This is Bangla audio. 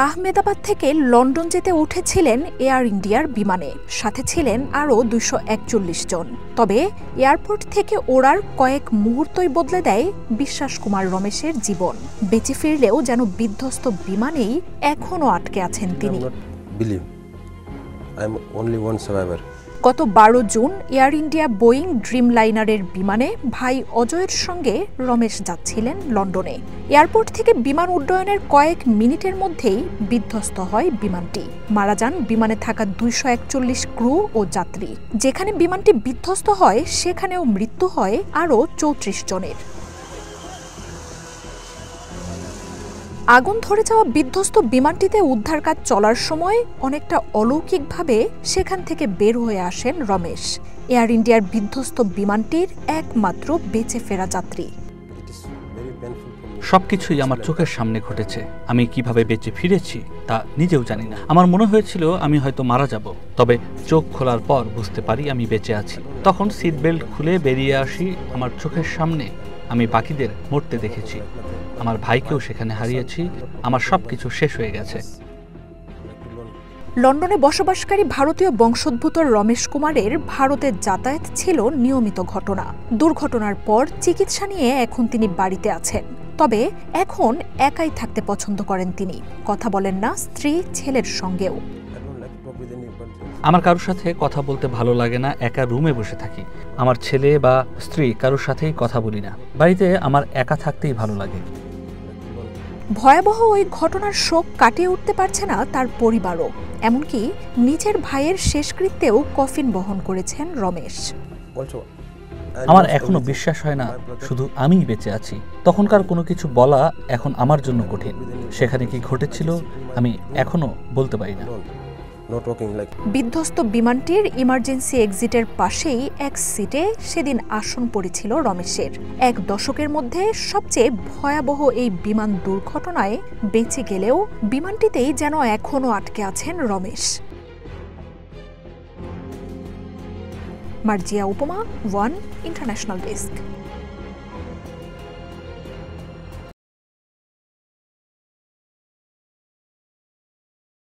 আহমেদাবাদ থেকে লন্ডন যেতে উঠেছিলেন এয়ার ইন্ডিয়ার বিমানে, সাথে ছিলেন আরও ২৪১ জন। তবে এয়ারপোর্ট থেকে ওড়ার কয়েক মুহূর্তই বদলে দেয় বিশ্বাস কুমার রমেশের জীবন। বেঁচে ফিরলেও যেন বিধ্বস্ত বিমানেই এখনও আটকে আছেন তিনি। গত ১২ জুন এয়ার ইন্ডিয়া বোয়িং ড্রিমলাইনারের বিমানে ভাই অজয়ের সঙ্গে রমেশ যাচ্ছিলেন লন্ডনে। এয়ারপোর্ট থেকে বিমান উড্ডয়নের কয়েক মিনিটের মধ্যেই বিধ্বস্ত হয় বিমানটি। মারা যান বিমানে থাকা ২৪১ ক্রু ও যাত্রী। যেখানে বিমানটি বিধ্বস্ত হয় সেখানেও মৃত্যু হয় আরও ৩৪ জনের। আগুন ধরে যাওয়া বিধ্বস্ত বিমানটিতে উদ্ধার কাজ চলার সময় অনেকটা অলৌকিকভাবে সেখান থেকে বের হয়ে আসেন রমেশ, এয়ার ইন্ডিয়ার বিধ্বস্ত বিমানটির একমাত্র বেঁচে ফেরা যাত্রী। সবকিছুই আমার চোখের সামনে ঘটেছে। আমি কিভাবে বেঁচে ফিরেছি তা নিজেও জানি না। আমার মনে হয়েছিল আমি হয়তো মারা যাব, তবে চোখ খোলার পর বুঝতে পারি আমি বেঁচে আছি। তখন সিট বেল্ট খুলে বেরিয়ে আসি। আমার চোখের সামনে আমি বাকিদের মরতে দেখেছি। আমার ভাইকেও সেখানে হারিয়েছি। আমার সবকিছু শেষ হয়ে গেছে। লন্ডনে বসবাসকারী ভারতীয় বংশোদ্ভূত রমেশ কুমারের ভারতে যাতায়াত ছিল নিয়মিত ঘটনা। দুর্ঘটনার পর চিকিৎসা নিয়ে এখন তিনি বাড়িতে আছেন। তবে এখন একাই থাকতে পছন্দ করেন তিনি। কথা বলেন না স্ত্রী ছেলের সঙ্গেও। আমার কারোর সাথে কথা বলতে ভালো লাগে না। একা রুমে বসে থাকি। আমার ছেলে বা স্ত্রী কারোর সাথেই কথা বলি না। বাড়িতে আমার একা থাকতেই ভালো লাগে। ভয়াবহ ওই ঘটনার শোক কাটিয়ে উঠতে পারছে না তার পরিবারও। এমনকি নিজের ভাইয়ের শেষকৃত্যেও কফিন বহন করেছেন রমেশ। আমার এখনো বিশ্বাস হয় না শুধু আমিই বেঁচে আছি। তখনকার কোনো কিছু বলা এখন আমার জন্য কঠিন। সেখানে কি ঘটেছিল আমি এখনো বলতে পারি না। বিধ্বস্ত বিমানটির ইমার্জেন্সি এক্সিটের পাশেই এক সিটে সেদিন আসন পড়েছিল রমেশের। এক দশকের মধ্যে সবচেয়ে ভয়াবহ এই বিমান দুর্ঘটনায় বেঁচে গেলেও বিমানটিতেই যেন এখনও আটকে আছেন রমেশ। মার্জিয়া উপমা, ওয়ান ইন্টারন্যাশনাল ডেস্ক।